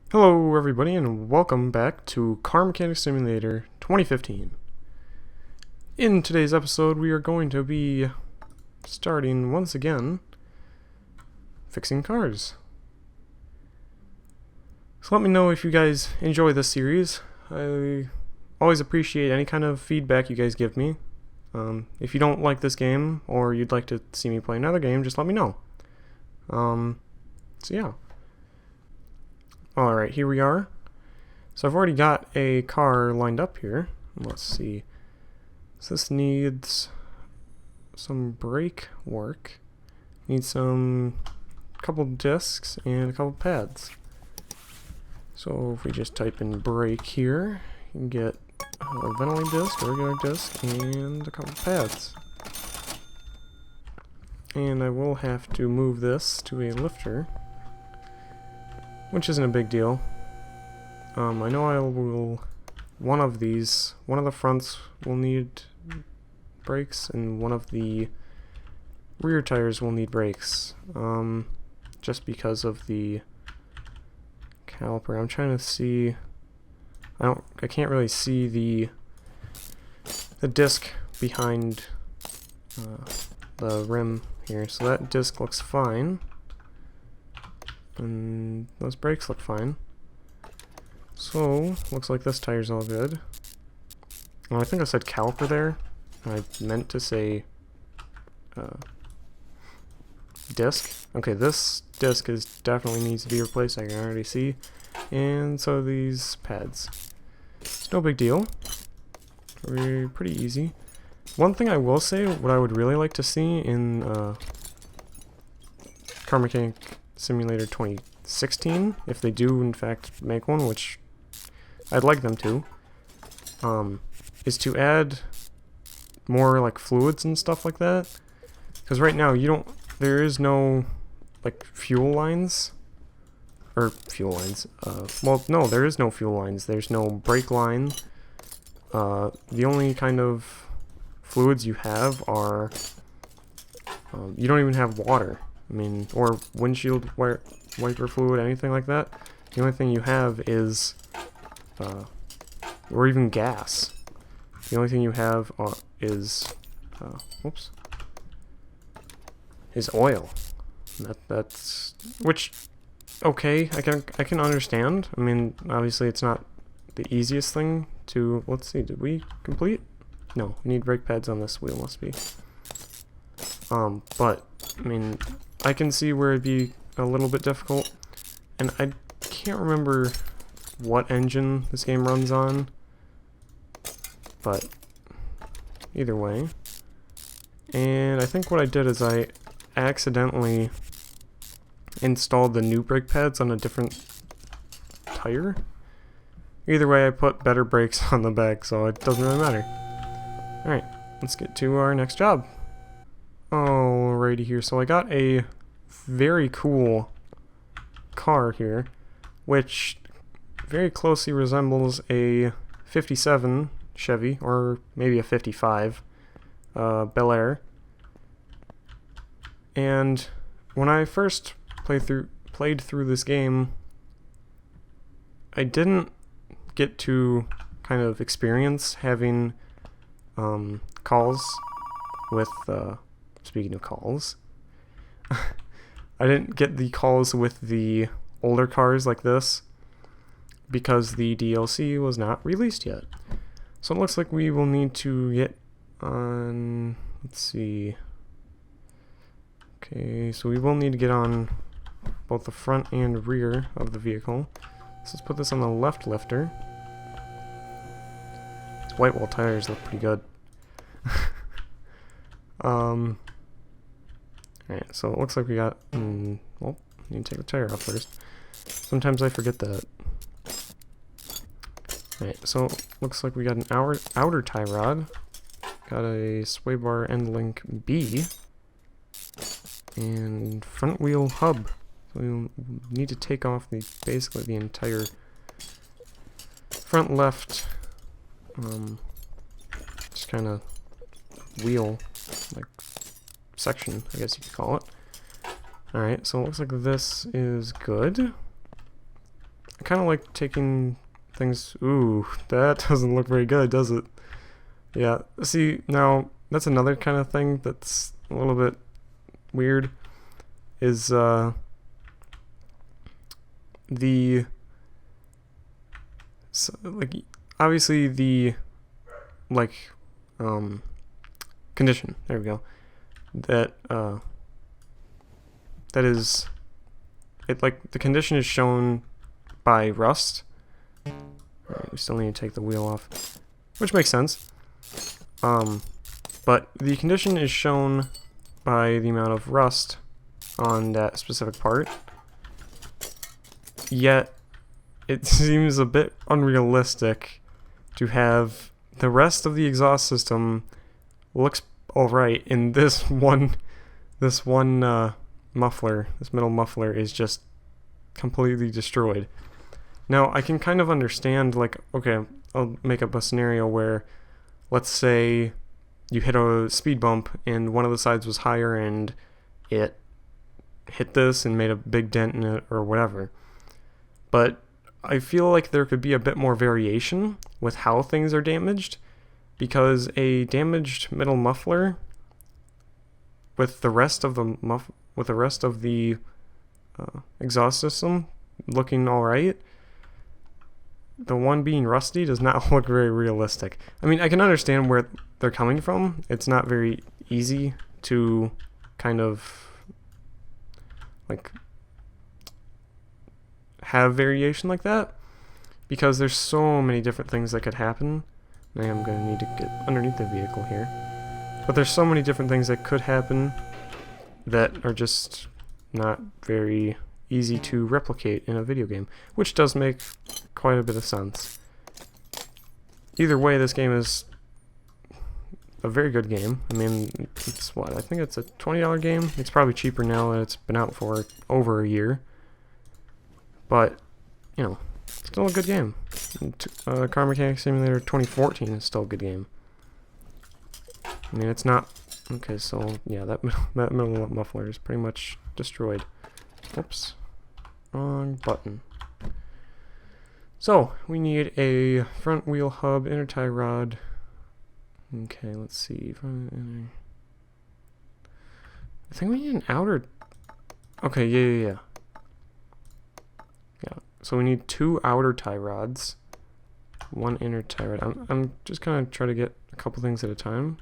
Hello everybody and welcome back to Car Mechanic Simulator 2015. In today's episode we are going to be starting once again fixing cars. So let me know if you guys enjoy this series. I always appreciate any kind of feedback you guys give me. If you don't like this game or you'd like to see me play another game, just let me know. So yeah. Alright, here we are. So I've already got a car lined up here. Let's see. So this needs some brake work. Needs a couple discs and a couple pads. So if we just type in brake here, you can get a ventilating disc, a regular disc, and a couple pads. And I will have to move this to a lifter, which isn't a big deal. I know one of the fronts will need brakes, and one of the rear tires will need brakes, just because of the caliper. I'm trying to see, I can't really see the disc behind the rim here, so that disc looks fine. And those brakes look fine. So, looks like this tire's all good. Oh, I think I said caliper there. I meant to say disc. Okay, this disc definitely needs to be replaced, I can already see. And so these pads. It's no big deal. Pretty easy. One thing I will say, what I would really like to see in Car Mechanic Simulator 2016, if they do in fact make one, which I'd like them to, is to add more like fluids and stuff like that. Because right now there is no like fuel lines, or fuel lines. Well, no, there is no fuel lines. There's no brake line. The only kind of fluids you have are you don't even have water. I mean, or windshield wiper fluid, anything like that. The only thing you have is, or even gas. The only thing you have is oil. That's which, okay, I can understand. I mean, obviously it's not the easiest thing to. Let's see, did we complete? No, we need brake pads on this wheel. Must be. But I mean, I can see where it'd be a little bit difficult, and I can't remember what engine this game runs on, but either way. And I think what I did is I accidentally installed the new brake pads on a different tire. Either way, I put better brakes on the back, so it doesn't really matter. Alright, let's get to our next job. Alrighty here, so I got a very cool car here, which very closely resembles a 57 Chevy, or maybe a 55 Bel Air. And when I first played through this game, I didn't get to kind of experience having calls with speaking of calls, I didn't get the calls with the older cars like this because the DLC was not released yet. So it looks like we will need to get on, let's see. Okay, so we will need to get on both the front and rear of the vehicle. So let's put this on the left lifter. These white wall tires look pretty good. Alright, so it looks like we got, well, need to take the tire off first. Sometimes I forget that. Alright, so looks like we got an outer tie rod. Got a sway bar end link B. And front wheel hub. So we'll need to take off basically the entire front left, just kind of wheel, like, section, I guess you could call it. Alright, so it looks like this is good. I kind of like taking things... Ooh, that doesn't look very good, does it? Yeah, see, now, that's another kind of thing that's a little bit weird, is, like, obviously the, like, condition, there we go, that is, it, like, the condition is shown by rust. Alright, we still need to take the wheel off, which makes sense. But the condition is shown by the amount of rust on that specific part, yet it seems a bit unrealistic to have the rest of the exhaust system looks alright, and this one muffler, this middle muffler, is just completely destroyed. Now, I can kind of understand, like, okay, I'll make up a scenario where, let's say you hit a speed bump and one of the sides was higher and it hit this and made a big dent in it or whatever. But I feel like there could be a bit more variation with how things are damaged, because a damaged middle muffler with the rest of the exhaust system looking alright, the one being rusty does not look very realistic. I mean, I can understand where they're coming from. It's not very easy to kind of like have variation like that, because there's so many different things that could happen. I am going to need to get underneath the vehicle here. But there's so many different things that could happen that are just not very easy to replicate in a video game, which does make quite a bit of sense. Either way, this game is a very good game. I mean, it's what, I think it's a $20 game. It's probably cheaper now that it's been out for over a year. But, you know, still a good game. Car Mechanic Simulator 2014 is still a good game. I mean, it's not... Okay, so, yeah, that middle muffler is pretty much destroyed. Oops. Wrong button. So, we need a front wheel hub, inner tie rod. Okay, let's see. Front, inner. I think we need an outer... Okay, yeah. Yeah, so we need 2 outer tie rods, 1 inner tie rod. I'm just gonna try to get a couple things at a time.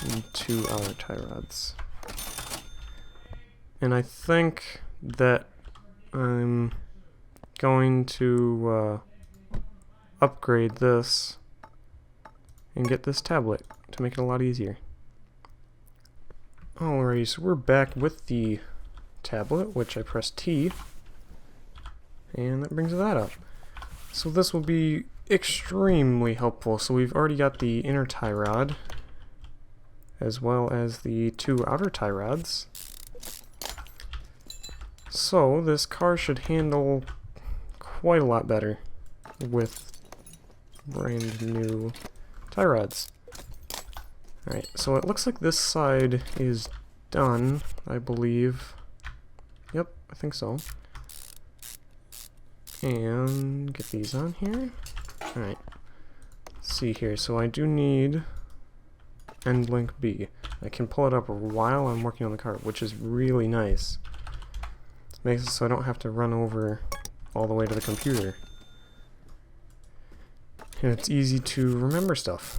And 2 outer tie rods. And I think that I'm going to upgrade this and get this tablet to make it a lot easier. Alrighty, so we're back with the tablet, which I pressed T, and that brings that up. So this will be extremely helpful. So we've already got the inner tie rod, as well as the 2 outer tie rods. So this car should handle quite a lot better with brand new tie rods. Alright, so it looks like this side is done, I believe. Yep, I think so. And get these on here. Alright, let's see here. So I do need end link B. I can pull it up while I'm working on the car, which is really nice. Makes it so I don't have to run over all the way to the computer. And it's easy to remember stuff,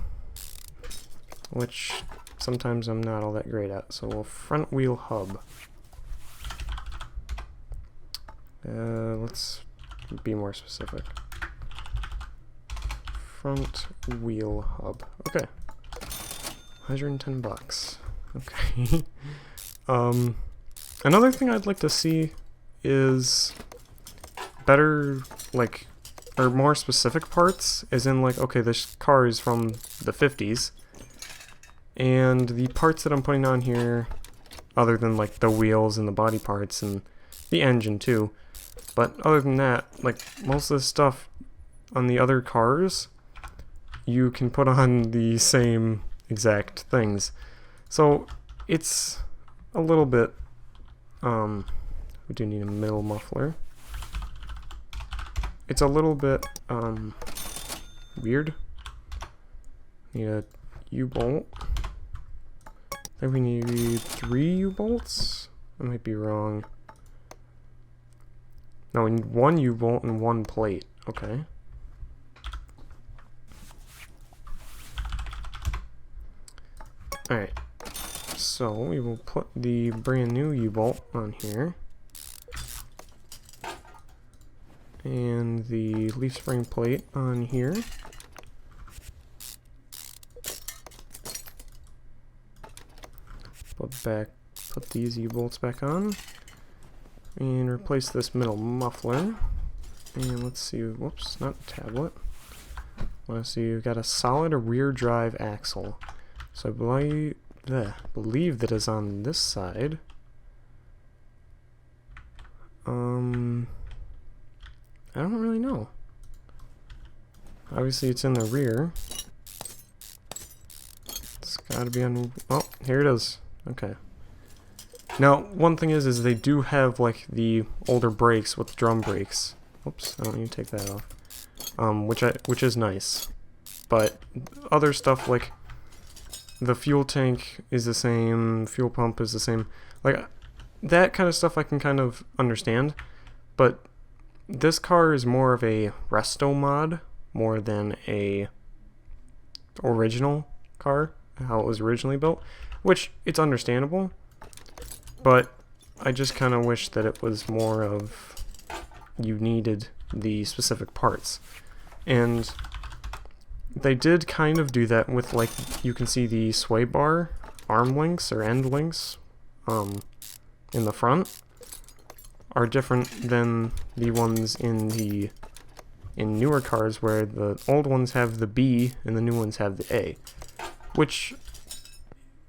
which sometimes I'm not all that great at. So we'll front wheel hub. Let's be more specific. Front wheel hub. Okay. 110 bucks. Okay. Another thing I'd like to see is better, like, or more specific parts, as in, like, okay, this car is from the 50s, and the parts that I'm putting on here, other than, like, the wheels and the body parts and the engine, too, but other than that, like, most of the stuff on the other cars, you can put on the same exact things. So, it's a little bit We do need a middle muffler. It's a little bit weird. Need a U-bolt. I think we need 3 U-bolts. I might be wrong. No, we need 1 U-bolt and 1 plate. Okay. Alright. So we will put the brand new U-bolt on here. And the leaf spring plate on here. Put these U-bolts back on. And replace this middle muffler. And let's see, whoops, not a tablet. Let's see, we've got a solid rear drive axle. So I believe that is on this side. I don't really know. Obviously it's in the rear. It's gotta be on, oh, here it is. Okay. Now, one thing is they do have like the older brakes with drum brakes. Oops, I don't need to take that off. Which is nice. But other stuff like the fuel tank is the same, fuel pump is the same. Like that kind of stuff I can kind of understand. But this car is more of a resto mod more than a original car, how it was originally built, which it's understandable. But I just kind of wish that it was more of you needed the specific parts. And they did kind of do that with, like, you can see the sway bar arm links or end links in the front are different than the ones in newer cars, where the old ones have the B and the new ones have the A, which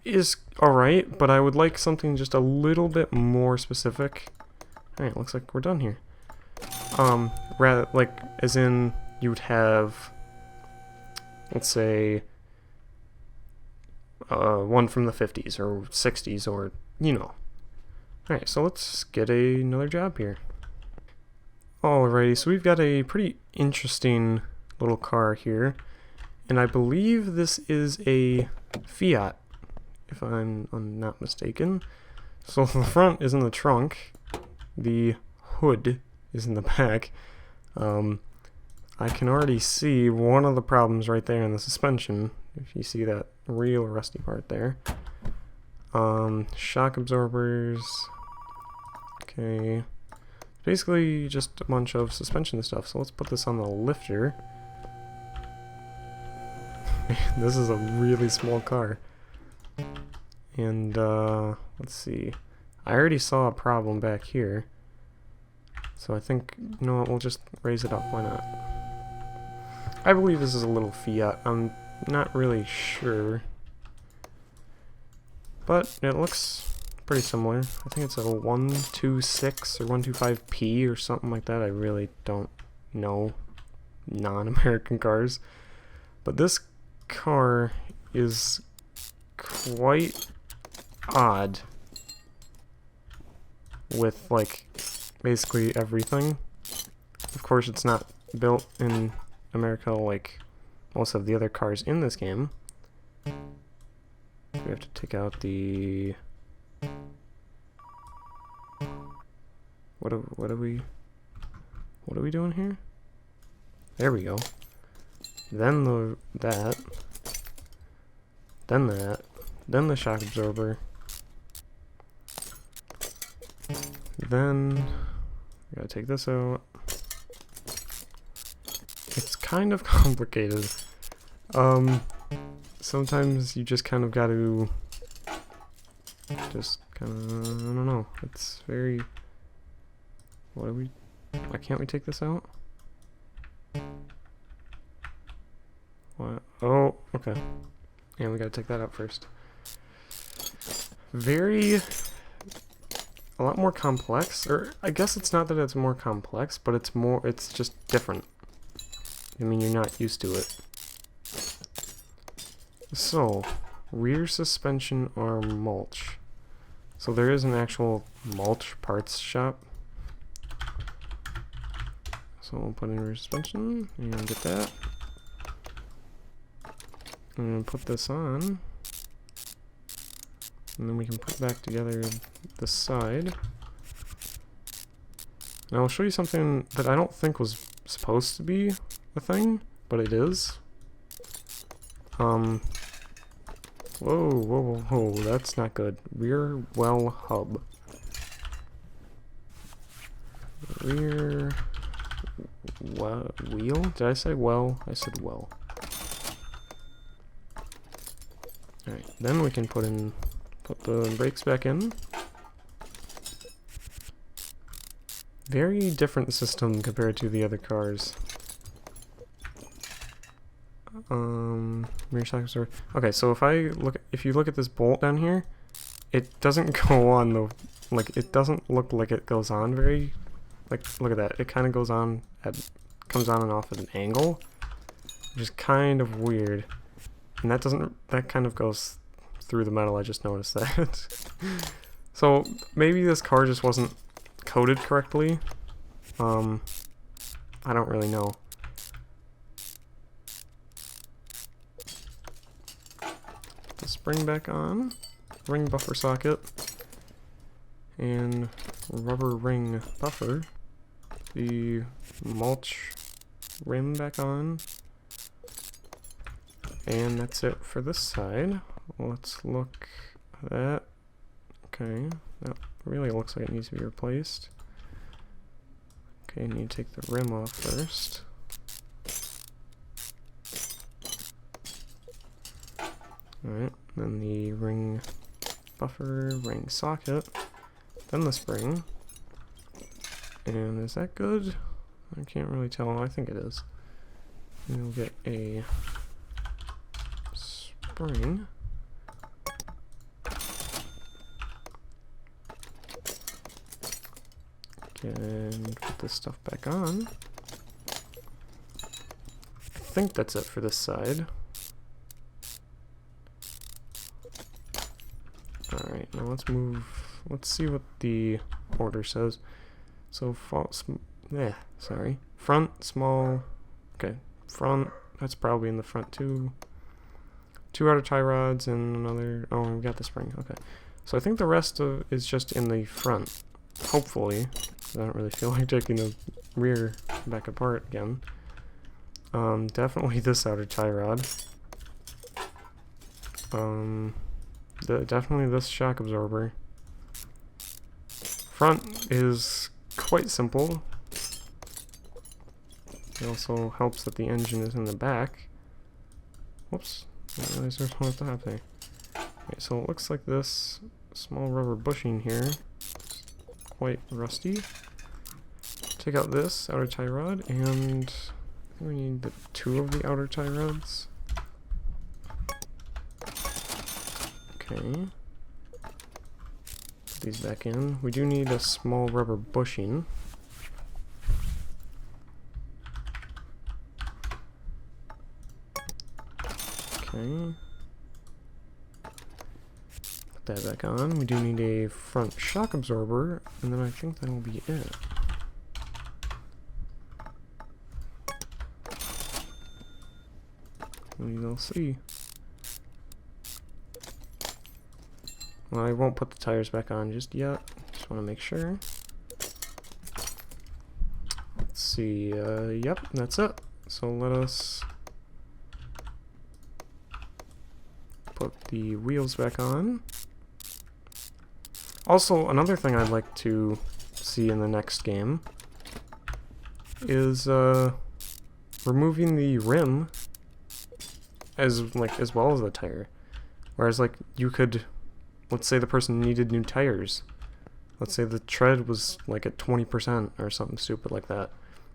is alright, but I would like something just a little bit more specific. Alright, looks like we're done here. Rather, like, as in, you would have, let's say, one from the 50s or 60s, or, you know. Alright, so let's get another job here. Alrighty, so we've got a pretty interesting little car here, and I believe this is a Fiat, if I'm not mistaken. So the front is in the trunk, the hood is in the back. I can already see one of the problems right there in the suspension, if you see that real rusty part there. Shock absorbers. Okay. Basically just a bunch of suspension stuff. So let's put this on the lifter. This is a really small car. And let's see. I already saw a problem back here. So I think, you know what, we'll just raise it up, why not? I believe this is a little Fiat. I'm not really sure. But it looks pretty similar. I think it's a 126 or 125P or something like that. I really don't know non-American cars. But this car is quite odd with, like, basically everything. Of course, it's not built in America like most of the other cars in this game. We have to take out the... What are we doing here? There we go. Then that. Then the shock absorber. Then we gotta take this out. It's kind of complicated. Sometimes you just kind of got to just kind of, I don't know. It's very, why can't we take this out? What? Oh, okay. Yeah, we gotta take that out first. A lot more complex, or I guess it's not that it's more complex, but it's just different. I mean, you're not used to it. So, rear suspension arm mulch. So there is an actual mulch parts shop. So we'll put in rear suspension and get that. And put this on. And then we can put back together this side. Now I'll show you something that I don't think was supposed to be a thing, but it is. Whoa, whoa, whoa, that's not good. Rear well hub. Rear wheel? Did I say well? I said well. Alright, then we can put the brakes back in. Very different system compared to the other cars. Rear shock absorber. Okay, so if you look at this bolt down here, it doesn't go on the, like, it doesn't look like it goes on very, like, look at that. It kind of comes on and off at an angle, which is kind of weird. And that kind of goes through the metal. I just noticed that. So maybe this car just wasn't coated correctly. I don't really know. Put the spring back on, ring buffer socket, and rubber ring buffer. The mulch rim back on, and that's it for this side. Let's look at that. Okay, that really looks like it needs to be replaced. Okay, need to take the rim off first. Alright, then the ring buffer, ring socket, then the spring. And is that good? I can't really tell. I think it is. And we'll get a spring. And put this stuff back on. I think that's it for this side. Alright, now let's see what the order says. So, front, small, okay, front, that's probably in the front too. 2 outer tie rods and another, oh, we got the spring, okay. So I think the rest is just in the front, hopefully. I don't really feel like taking the rear back apart again. Definitely this outer tie rod. Definitely this shock absorber. Front is quite simple. It also helps that the engine is in the back. Whoops, I didn't realize there's one at the top there. Okay, so it looks like this small rubber bushing here. Quite rusty. Take out this outer tie rod, and I think we need 2 of the outer tie rods. Okay. Put these back in. We do need a small rubber bushing. Okay. Put that back on. We do need a front shock absorber, and then I think that'll be it. We'll see. Well, I won't put the tires back on just yet. Just want to make sure. Let's see. Yep, that's it. So let us put the wheels back on. Also, another thing I'd like to see in the next game is removing the rim as well as the tire. Whereas, like, you could, let's say the person needed new tires. Let's say the tread was like at 20% or something stupid like that,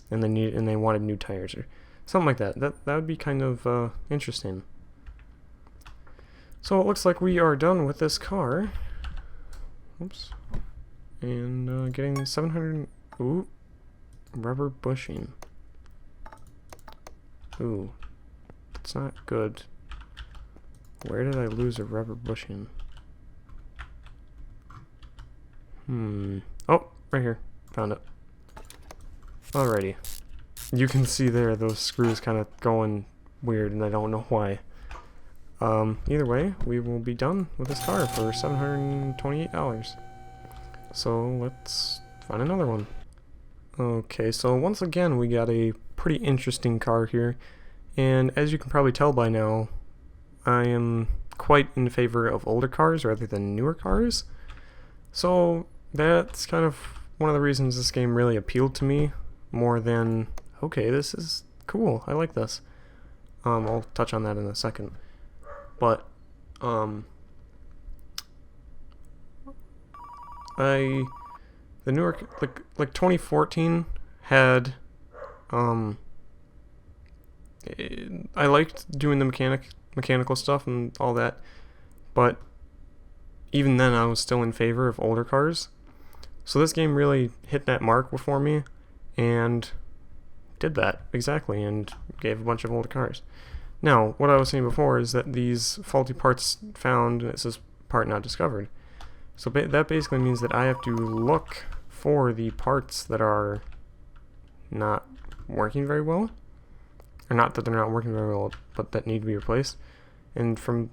and they wanted new tires or something like that. That would be kind of interesting. So it looks like we are done with this car. Oops. And getting 700. Ooh, rubber bushing. Ooh, that's not good. Where did I lose a rubber bushing? Oh, right here. Found it. Alrighty. You can see there those screws kind of going weird, and I don't know why. Either way, we will be done with this car for $728. So let's find another one. Okay, so once again we got a pretty interesting car here, and as you can probably tell by now, I am quite in favor of older cars rather than newer cars. So that's kind of one of the reasons this game really appealed to me more than, okay, this is cool, I like this. I'll touch on that in a second. But the newer, like 2014 had I liked doing the mechanical stuff and all that, but even then I was still in favor of older cars. So this game really hit that mark for me and did that exactly, and gave a bunch of older cars. Now, what I was saying before is that these faulty parts found, it says part not discovered. So that basically means that I have to look for the parts that are not working very well. Or not that they're not working very well, but that need to be replaced. And from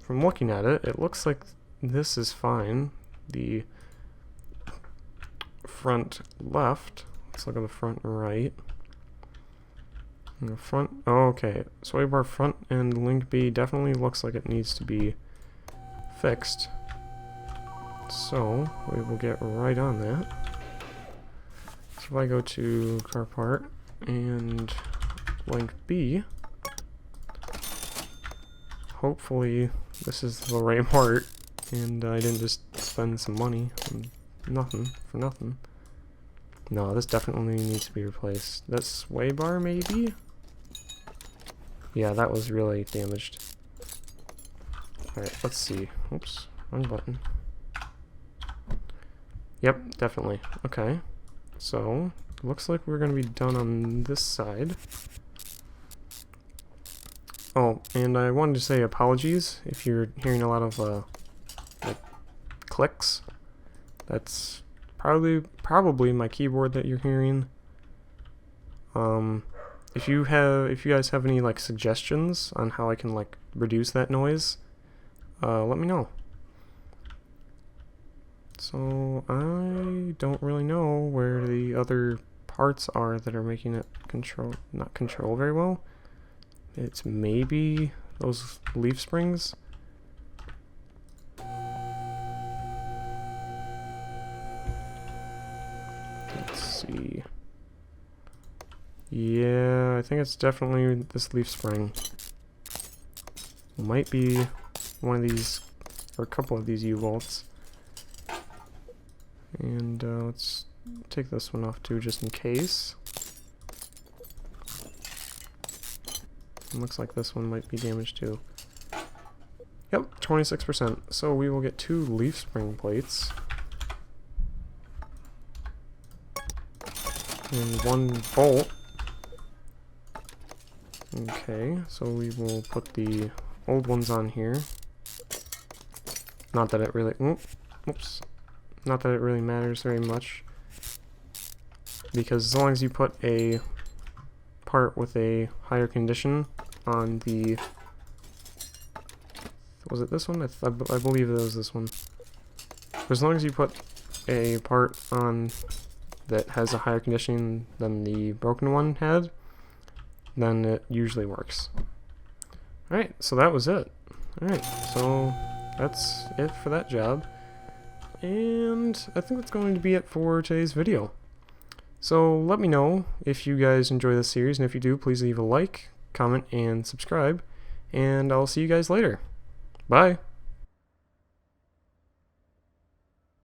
looking at it, it looks like this is fine. The front left, let's look at the front right. In the front, oh, okay, sway bar front and link B definitely looks like it needs to be fixed. So we will get right on that. So if I go to car part and link B, hopefully this is the right part and I didn't just spend some money on nothing for nothing. No, this definitely needs to be replaced. That sway bar maybe? Yeah, that was really damaged. Alright, let's see. Oops, wrong button. Yep, definitely. Okay. So, looks like we're going to be done on this side. Oh, and I wanted to say apologies if you're hearing a lot of like clicks. That's probably my keyboard that you're hearing. If you guys have any like suggestions on how I can like reduce that noise, let me know. So I don't really know where the other parts are that are making it not control very well. It's maybe those leaf springs. Let's see. Yeah, I think it's definitely this leaf spring. It might be one of these, or a couple of these U-bolts. And let's take this one off too, just in case. It looks like this one might be damaged too. Yep, 26%. So we will get 2 leaf spring plates. And 1 bolt. Okay, so we will put the old ones on here. Not that it really... Oops. Not that it really matters very much. Because as long as you put a part with a higher condition on the... Was it this one? I believe it was this one. But as long as you put a part on that has a higher condition than the broken one had, then it usually works. Alright, so that was it. Alright, so that's it for that job. And I think that's going to be it for today's video. So let me know if you guys enjoy this series, and if you do, please leave a like, comment, and subscribe. And I'll see you guys later. Bye!